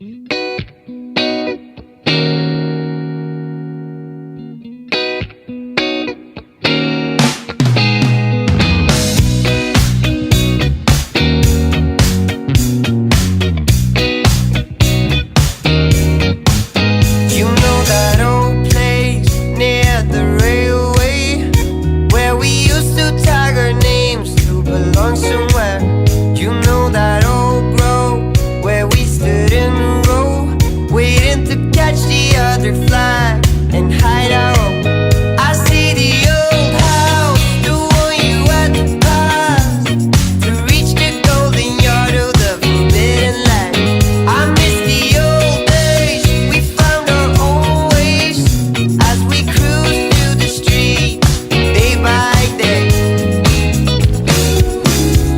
You know that old place near the railway where we used to tag our names to belong somewhere. You know that old grove where we stood in a row waiting to catch the other flag and hide our own. I see the old house, the one you had to pass to reach the golden yard of the forbidden land. I miss the old days, we found our own ways as we cruised through the street day by day.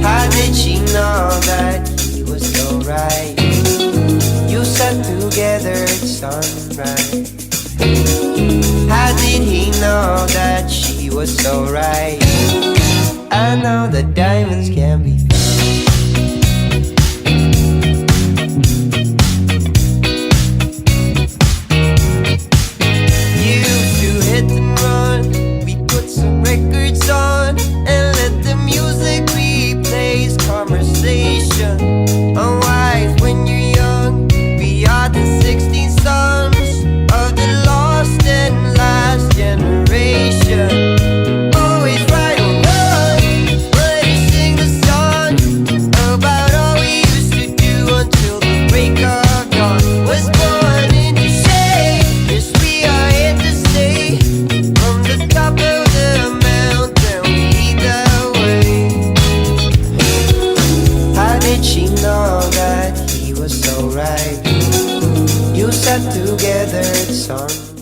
How did she know that he was so right? You sat together at sunrise. How did he know that she was so right? I know that diamonds can be found. Used to hit and run, we put some records on and let the music replace conversation. Unwise when you're young, we are the 16 sons of the lost and last generation. Always right or wrong, but we sing the song about all we used to do until the break of dawn. Was born in the shade, yes we are here to stay. From the top of the mountain we lead the way. How did she know that he was so right? You sat together at sunrise.